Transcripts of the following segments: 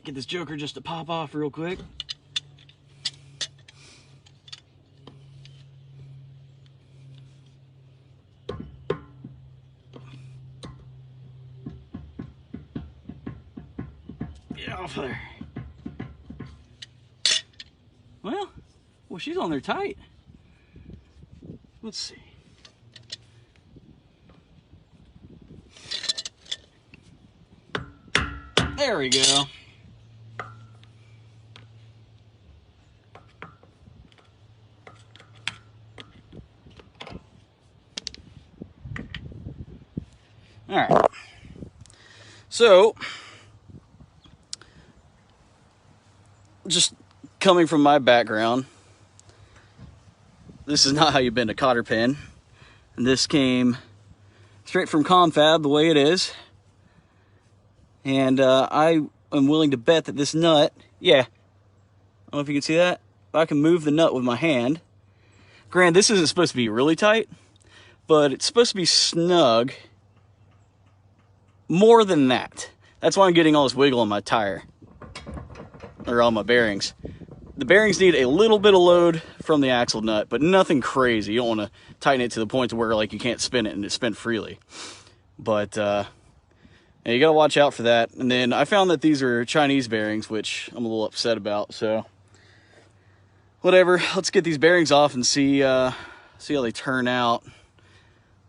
Get this joker just to pop off real quick. Get off there. Well, she's on there tight. Let's see. There we go. All right. So, just coming from my background, this is not how you bend a cotter pin. And this came straight from confab the way it is. And I am willing to bet that this nut, yeah, I don't know if you can see that, but I can move the nut with my hand. Granted, this isn't supposed to be really tight, but it's supposed to be snug more than that. That's why I'm getting all this wiggle on my tire, or on my bearings. The bearings need a little bit of load from the axle nut, but nothing crazy. You don't want to tighten it to the point to where like you can't spin it and it spin freely. But yeah, you gotta watch out for that. And then I found that these are Chinese bearings, which I'm a little upset about. So whatever, let's get these bearings off and see how they turn out.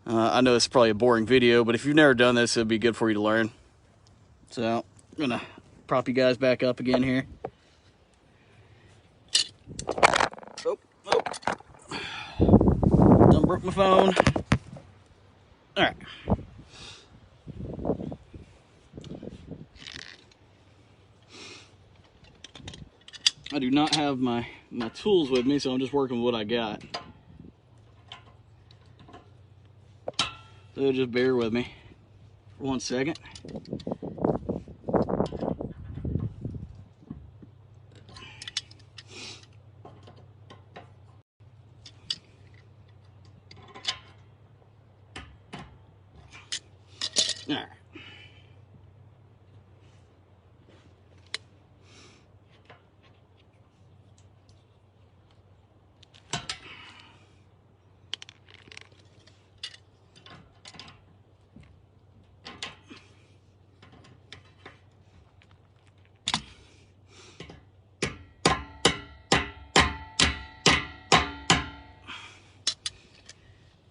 I know it's probably a boring video, but if you've never done this, it'd be good for you to learn. So I'm gonna prop you guys back up again here. Oh, done broke my phone. All right. I do not have my tools with me, so I'm just working with what I got. So just bear with me for 1 second. All right.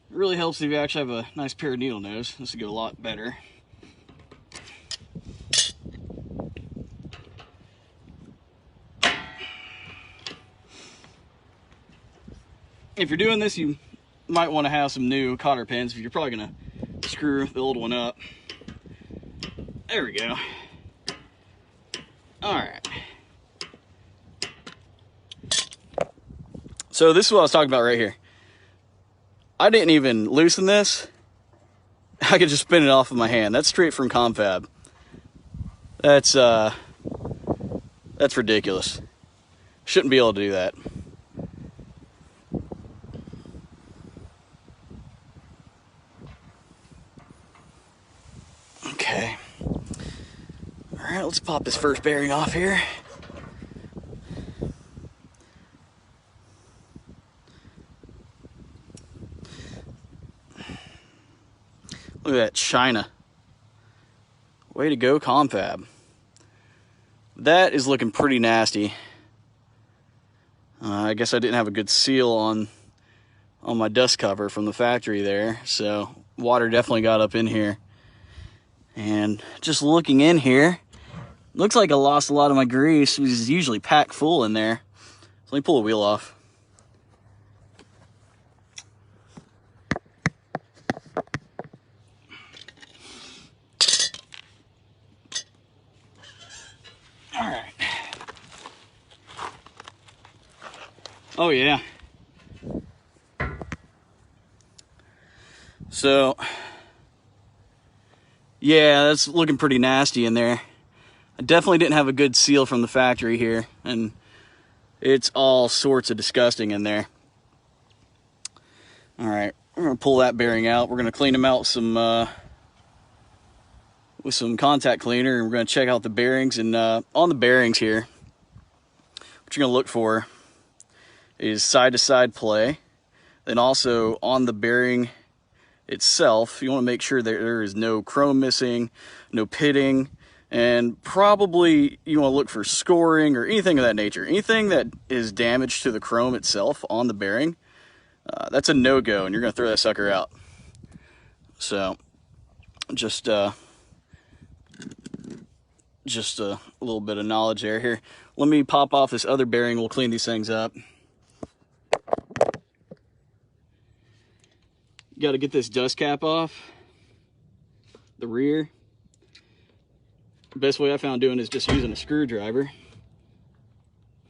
It really helps if you actually have a nice pair of needle nose. This would go a lot better. If you're doing this, you might want to have some new cotter pins if you're probably going to screw the old one up. There we go. All right. So this is what I was talking about right here. I didn't even loosen this. I could just spin it off of my hand. That's straight from confab. That's ridiculous. Shouldn't be able to do that. Okay. All right, let's pop this first bearing off here. Look at that China. Way to go, confab. That is looking pretty nasty. I guess I didn't have a good seal on my dust cover from the factory there, so water definitely got up in here. And just looking in here, looks like I lost a lot of my grease. It's usually packed full in there. So let me pull the wheel off. All right. Oh yeah. So, yeah, that's looking pretty nasty in there. I definitely didn't have a good seal from the factory here, and it's all sorts of disgusting in there. All right, we're gonna pull that bearing out. We're gonna clean them out with with some contact cleaner, and we're going to check out the bearings. And on the bearings here, what you're going to look for is side-to-side play. Then also on the bearing itself, you want to make sure that there is no chrome missing, no pitting, and probably you want to look for scoring or anything of that nature. Anything that is damage to the chrome itself on the bearing, that's a no-go, and you're going to throw that sucker out. So just a little bit of knowledge there. Here, let me pop off this other bearing. We'll clean these things up. You got to get this dust cap off the rear. The best way I found doing is just using a screwdriver.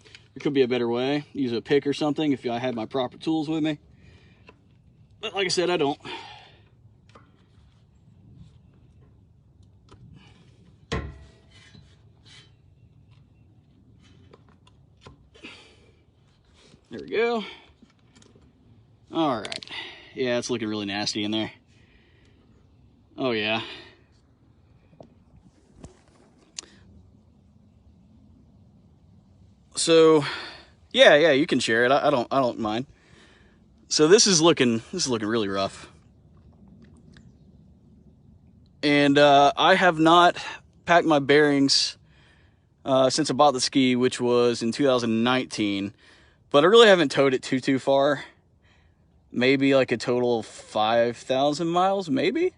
There could be a better way. Use a pick or something if I had my proper tools with me. But like I said, I don't. There we go. All right. Yeah, it's looking really nasty in there. Oh yeah. So, yeah, you can share it. I don't mind. So this is looking really rough. And I have not packed my bearings since I bought the ski, which was in 2019. But I really haven't towed it too far. Maybe like a total of 5,000 miles, maybe?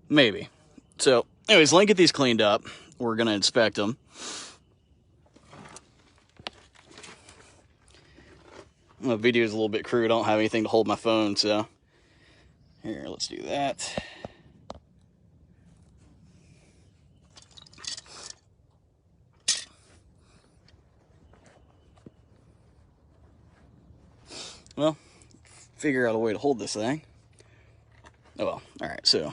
Maybe. So, anyways, let me get these cleaned up. We're going to inspect them. My video is a little bit crude. I don't have anything to hold my phone, so here, let's do that. Well, figure out a way to hold this thing. Oh well, all right, so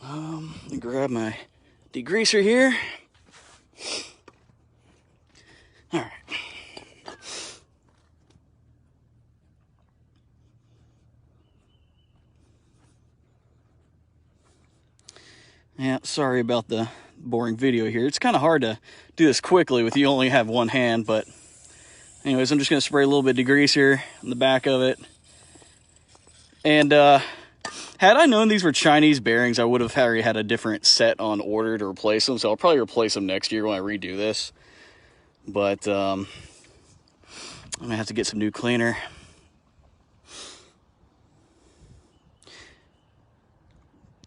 let me grab my degreaser here. All right. Yeah, sorry about the boring video here. It's kind of hard to do this quickly with you only have one hand, but anyways, I'm just going to spray a little bit of degreaser on the back of it. And had I known these were Chinese bearings, I would have already had a different set on order to replace them, so I'll probably replace them next year when I redo this. But I'm going to have to get some new cleaner.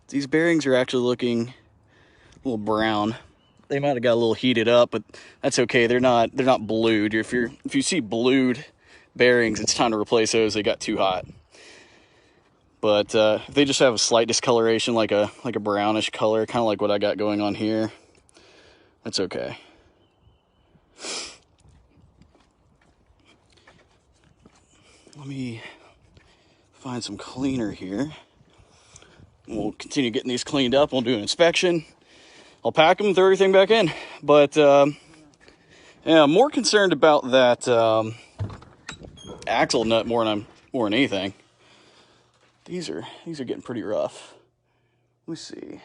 These bearings are actually looking a little brown. They might have got a little heated up, but that's okay. They're not blued. If you see blued bearings, it's time to replace those. They got too hot. But if they just have a slight discoloration, like a brownish color, kind of like what I got going on here, that's okay. Let me find some cleaner here. We'll continue getting these cleaned up. We'll do an inspection. I'll pack them, throw everything back in. But yeah, I'm more concerned about that axle nut more than anything. These are getting pretty rough. Let me see.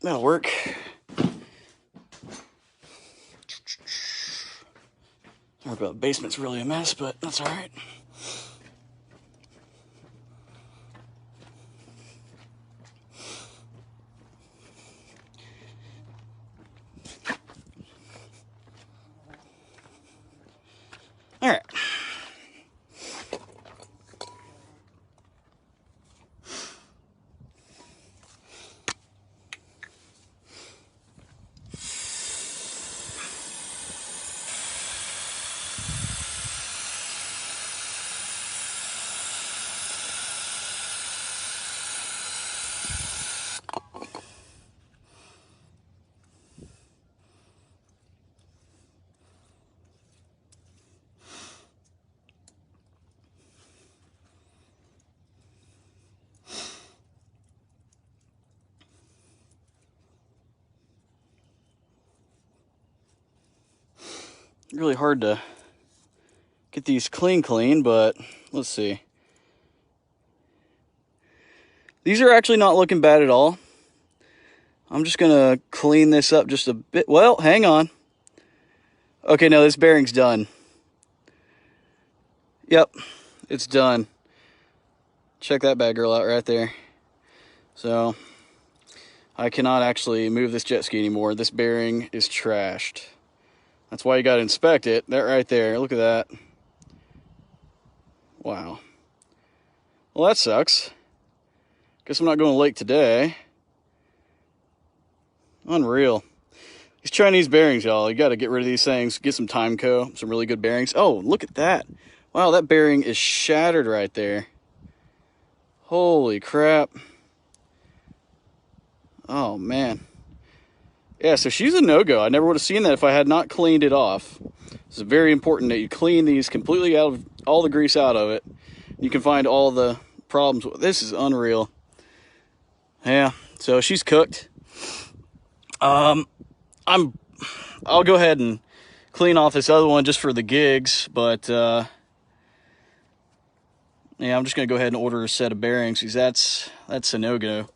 That'll work. Sorry about the basement's really a mess, but that's all right. All right. really hard to get these clean, but let's see. These are actually not looking bad at all. I'm just gonna clean this up just a bit. Well, hang on. Okay, no, this bearing's done. Yep, it's done. Check that bad girl out right there. So, I cannot actually move this jet ski anymore. This bearing is trashed. That's why you gotta inspect it. That right there, look at that. Wow. Well, that sucks. Guess I'm not going to the lake today. Unreal. These Chinese bearings, y'all. You got to get rid of these things. Get some Timeco, some really good bearings. Oh, look at that. Wow, that bearing is shattered right there. Holy crap. Oh, man. Yeah, so she's a no-go. I never would have seen that if I had not cleaned it off. It's very important that you clean these completely out of all the grease out of it. You can find all the problems. This is unreal. Yeah, so she's cooked. I'll go ahead and clean off this other one just for the gigs, but yeah, I'm just gonna go ahead and order a set of bearings because that's a no-go.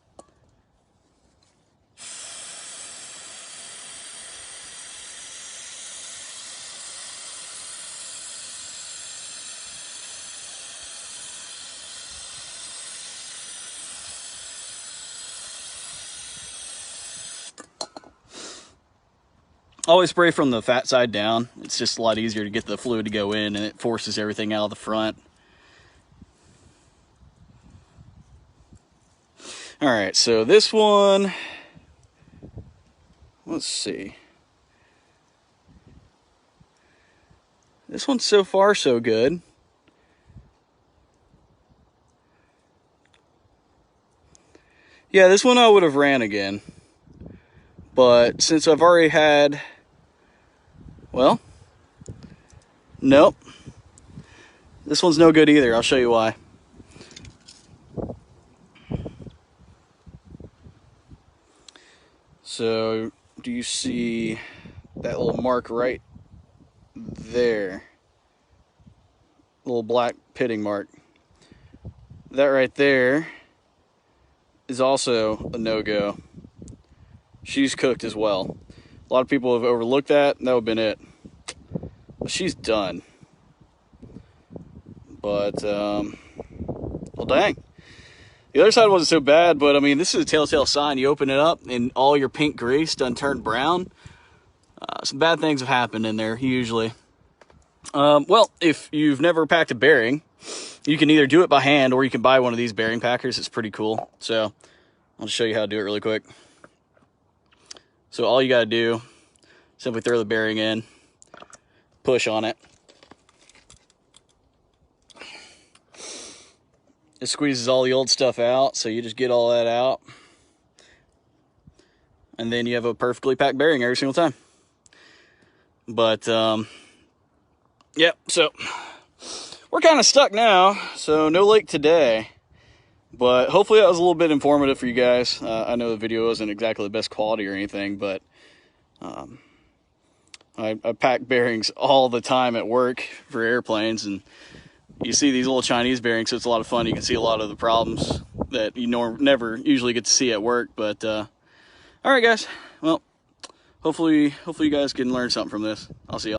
Always spray from the fat side down. It's just a lot easier to get the fluid to go in, and it forces everything out of the front. All right, so this one, let's see. This one's so far so good. Yeah, this one I would have ran again. But since I've already had, well, nope. This one's no good either. I'll show you why. So, do you see that little mark right there? Little black pitting mark. That right there is also a no-go. She's cooked as well. A lot of people have overlooked that, and that would have been it. But she's done. But, well, dang. The other side wasn't so bad, but, I mean, this is a telltale sign. You open it up, and all your pink grease done turned brown. Some bad things have happened in there, usually. Well, if you've never packed a bearing, you can either do it by hand, or you can buy one of these bearing packers. It's pretty cool. So, I'll just show you how to do it really quick. So all you gotta do, simply throw the bearing in, push on it. It squeezes all the old stuff out, so you just get all that out. And then you have a perfectly packed bearing every single time. But, yeah, so we're kind of stuck now, so no lake today. But hopefully that was a little bit informative for you guys. I know the video isn't exactly the best quality or anything, but I pack bearings all the time at work for airplanes, and you see these little Chinese bearings, so it's a lot of fun. You can see a lot of the problems that you never usually get to see at work. But all right, guys. Well, hopefully you guys can learn something from this. I'll see y'all.